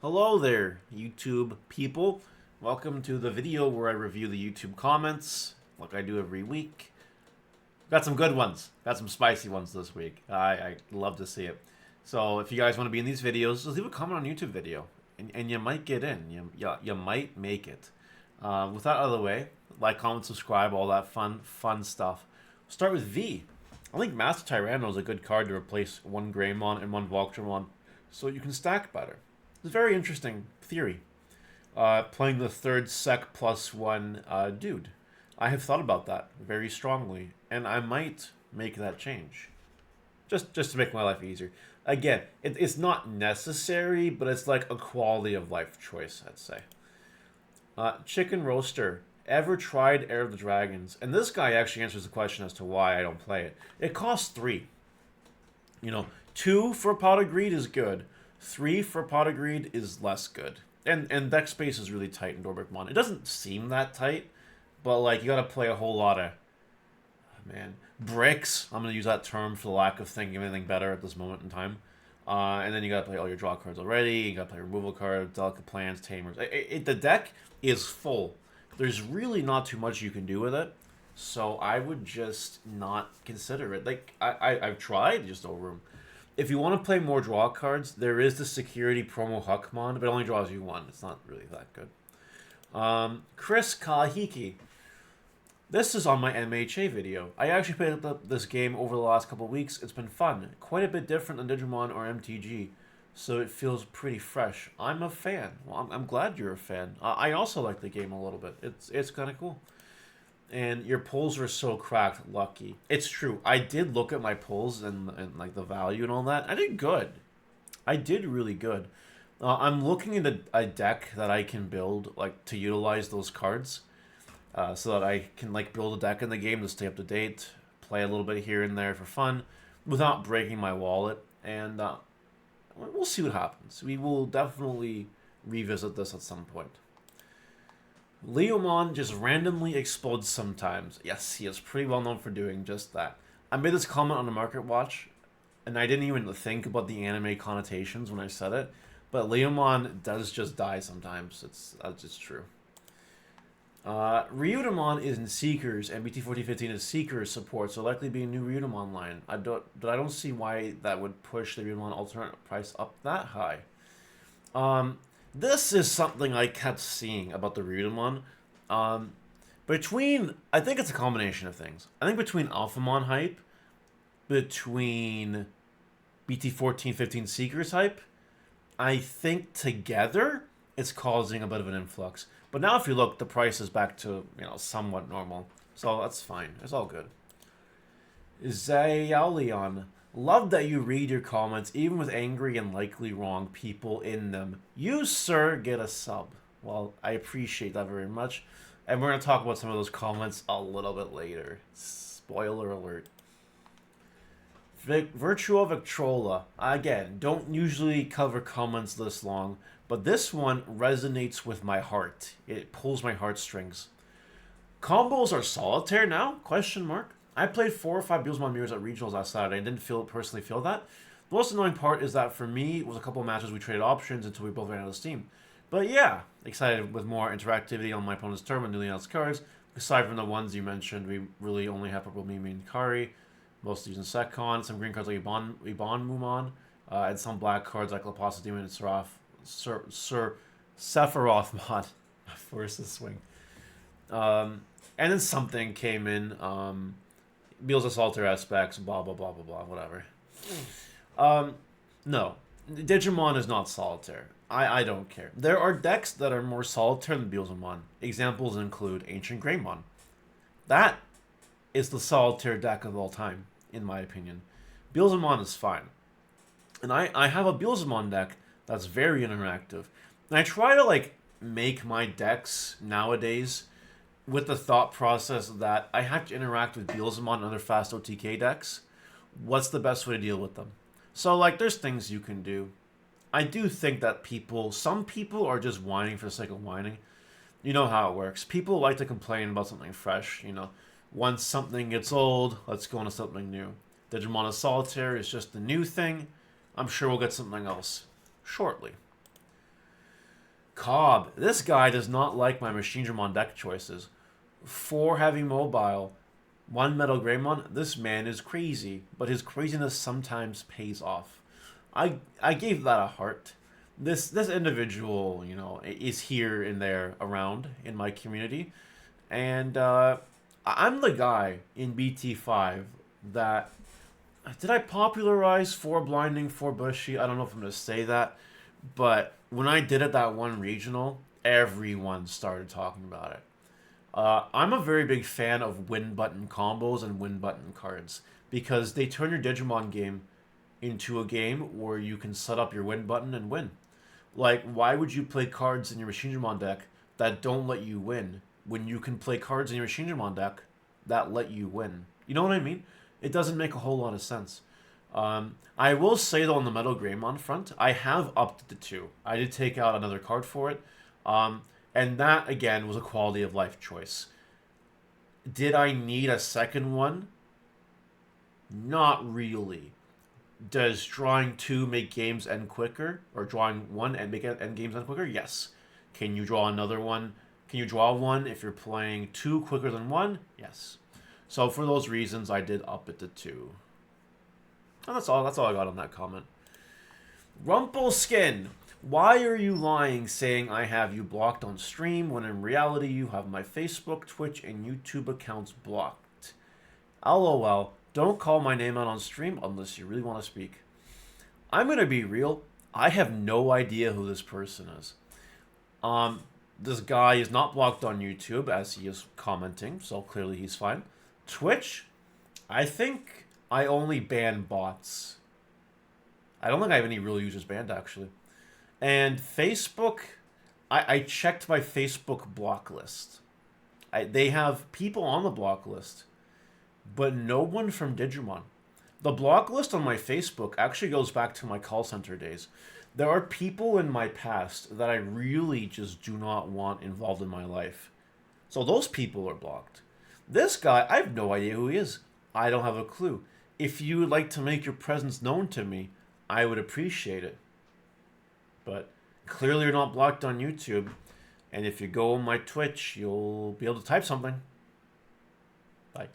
Hello there, YouTube people. Welcome to the video where I review the YouTube comments, like I do every week. Got some good ones. Got some spicy ones this week. I love to see it. So if you guys want to be in these videos, just leave a comment on YouTube video, and you might get in. You might make it. With that out of the way, like, comment, subscribe, all that fun stuff. Start with V. I think Master Tyranno is a good card to replace one Greymon and one Voltramon, so you can stack better. It's a very interesting theory. Playing the third sec plus one dude. I have thought about that very strongly, and I might make that change. Just to make my life easier. Again, it's not necessary, but it's like a quality of life choice, I'd say. Chicken Roaster. Ever tried Air of the Dragons? And this guy actually answers the question as to why I don't play it. It costs 3. 2 for Pot of Greed is good. 3 for Pot of Greed is less good. And deck space is really tight in Dorbeckmon. It doesn't seem that tight, but like you gotta play a whole lot of bricks. I'm gonna use that term for the lack of thinking of anything better at this moment in time. And then you gotta play all your draw cards already. You gotta play removal cards, delicate plants, tamers. The deck is full. There's really not too much you can do with it, so I would just not consider it. Like I've tried, just no room. If you want to play more draw cards, there is the security promo Huckmon, but it only draws you 1. It's not really that good. Chris Kahiki. This is on my MHA video. I actually played this game over the last couple of weeks. It's been fun. Quite a bit different than Digimon or MTG, so it feels pretty fresh. I'm a fan. Well, I'm glad you're a fan. I also like the game a little bit. It's kind of cool. And your pulls are so cracked, lucky. It's true. I did look at my pulls and like the value and all that. I did good. I did really good. I'm looking into a deck that I can build like to utilize those cards, so that I can like build a deck in the game to stay up to date, play a little bit here and there for fun, without breaking my wallet. And we'll see what happens. We will definitely revisit this at some point. Leomon just randomly explodes sometimes. Yes, he is pretty well known for doing just that. I made this comment on the Market Watch, and I didn't even think about the anime connotations when I said it, but Leomon does just die sometimes. That's just true. Ryudamon is in Seekers, and BT1415 is Seekers support, so likely be a new Ryudamon line. I don't see why that would push the Ryudamon alternate price up that high. This is something I kept seeing about the Ryudamon. I think it's a combination of things. I think between Alphamon hype, between BT1415 Seekers hype, I think together it's causing a bit of an influx. But now if you look, the price is back to, somewhat normal. So that's fine. It's all good. Zayalion. Love that you read your comments, even with angry and likely wrong people in them. You, sir, get a sub. Well, I appreciate that very much. And we're going to talk about some of those comments a little bit later. Spoiler alert. Virtua Victrola. Again, don't usually cover comments this long, but this one resonates with my heart. It pulls my heartstrings. Combos are solitaire now? Question mark. I played 4 or 5 Beelzemon mirrors at regionals last Saturday. I didn't personally feel that. The most annoying part is that for me, it was a couple of matches we traded options until we both ran out of steam. But yeah, excited with more interactivity on my opponent's turn with newly announced cards. Aside from the ones you mentioned, we really only have Purple Mimi and Kari. Most using Sekon, some green cards like Ibon Mumon, and some black cards like Lapasa Demon and Sir Sephiroth mod. Force swing. And then something came in. Beals of Solitaire aspects, blah, blah, blah, blah, blah, whatever. No. Digimon is not solitaire. I don't care. There are decks that are more solitaire than Beelzemon. Examples include Ancient Greymon. That is the solitaire deck of all time, in my opinion. Beelzemon is fine. And I have a Beelzemon deck that's very interactive. And I try to, make my decks nowadays with the thought process that I have to interact with Beelzemon and other fast OTK decks. What's the best way to deal with them? So, there's things you can do. I do think that some people are just whining for the sake of whining. You know how it works. People like to complain about something fresh, Once something gets old, let's go into something new. Digimon is Solitaire is just the new thing. I'm sure we'll get something else shortly. Cobb. This guy does not like my Machine Dramon deck choices. 4 Heavy Mobile, 1 Metal Greymon. This man is crazy, but his craziness sometimes pays off. I gave that a heart. This individual, you know, is here and there around in my community, and I'm the guy in BT5 that did I popularize 4 Blinding, 4 Bushy? I don't know if I'm gonna say that, but when I did it that one regional, everyone started talking about it. I'm a very big fan of win button combos and win button cards because they turn your Digimon game into a game where you can set up your win button and win. Like, why would you play cards in your Machinedramon deck that don't let you win when you can play cards in your Machinedramon deck that let you win? You know what I mean? It doesn't make a whole lot of sense. I will say, though, on the Metal Greymon front, I have upped it to 2. I did take out another card for it. And that, again, was a quality of life choice. Did I need a second one? Not really. Does drawing 2 make games end quicker? Or drawing 1 and make end games end quicker? Yes. Can you draw another one? Can you draw 1 if you're playing 2 quicker than 1? Yes. So for those reasons, I did up it to 2. And that's all I got on that comment. Rumpelskin, why are you lying saying I have you blocked on stream when in reality you have my Facebook, Twitch, and YouTube accounts blocked? LOL. Don't call my name out on stream unless you really want to speak. I'm going to be real. I have no idea who this person is. This guy is not blocked on YouTube as he is commenting, so clearly he's fine. Twitch, I think I only ban bots. I don't think I have any real users banned, actually. And Facebook, I checked my Facebook block list. They have people on the block list, but no one from Digimon. The block list on my Facebook actually goes back to my call center days. There are people in my past that I really just do not want involved in my life. So those people are blocked. This guy, I have no idea who he is. I don't have a clue. If you would like to make your presence known to me, I would appreciate it. But clearly you're not blocked on YouTube. And if you go on my Twitch, you'll be able to type something.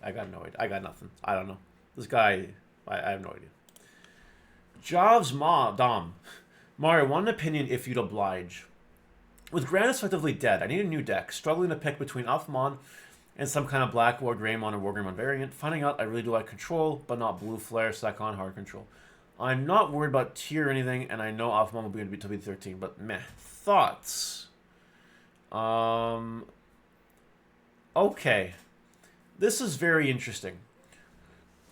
I got no idea. I got nothing. I don't know. This guy, I have no idea. Javs Dom. Mario, one opinion if you'd oblige. With Grandis effectively dead, I need a new deck. Struggling to pick between Alphamon and some kind of Black War Greymon or War Greymon variant. Finding out I really do like control, but not Blue Flare, Secon, hard control. I'm not worried about tier or anything, and I know Alphamon will be going to be 13, but meh. Thoughts? Okay. This is very interesting.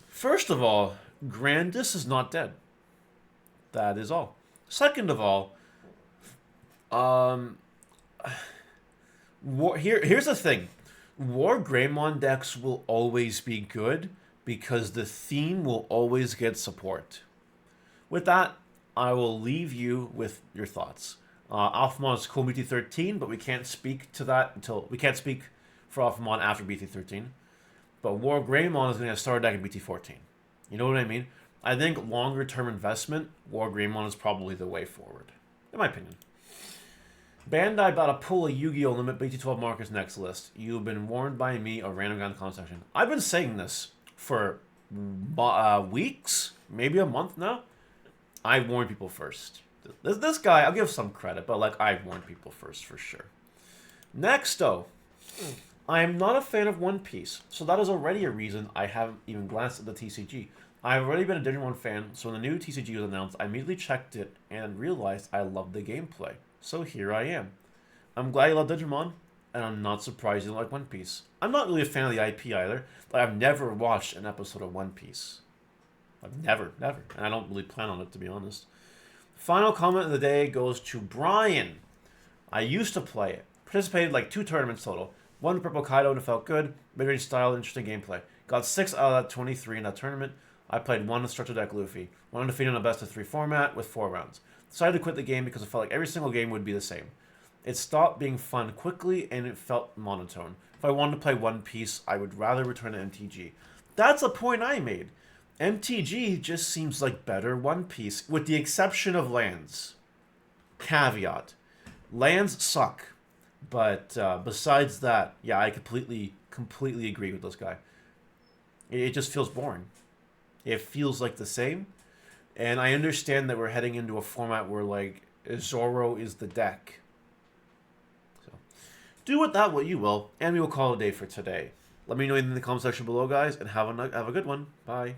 First of all, Grandis is not dead. That is all. Second of all, here's the thing. War Greymon decks will always be good because the theme will always get support. With that, I will leave you with your thoughts. Alphamon is cool BT13, but we can't speak to that until we can't speak for Alphamon after BT13. But War Greymon is going to start deck in BT14. You know what I mean? I think longer term investment, War Greymon is probably the way forward, in my opinion. Bandai about to pull a Yu-Gi-Oh! Limit BT12 markers next list. You've been warned by me, a random guy in the comment section. I've been saying this for weeks, maybe a month now. I warned people first. This guy, I'll give some credit, but like I warned people first for sure. Next, though, I am not a fan of One Piece, so that is already a reason I haven't even glanced at the TCG. I've already been a Digimon fan, so when the new TCG was announced, I immediately checked it and realized I loved the gameplay. So here I am. I'm glad you love Digimon, and I'm not surprised you like One Piece. I'm not really a fan of the IP either, but I've never watched an episode of One Piece. I've never. And I don't really plan on it, to be honest. Final comment of the day goes to Brian. I used to play it. Participated like 2 tournaments total. One with Purple Kaido and it felt good. Bigger style, interesting gameplay. Got 6 out of that 23 in that tournament. I played 1 structured deck Luffy. 1 undefeated in a best of 3 format with 4 rounds. Decided to quit the game because it felt like every single game would be the same. It stopped being fun quickly and it felt monotone. If I wanted to play One Piece, I would rather return to MTG. That's a point I made. MTG just seems like better One Piece, with the exception of lands. Caveat. Lands suck, but besides that, yeah, I completely agree with this guy. It just feels boring. It feels like the same, and I understand that we're heading into a format where like Zoro is the deck. So do with that what you will, and we will call it a day for today. Let me know in the comment section below, guys, and have a good one. Bye.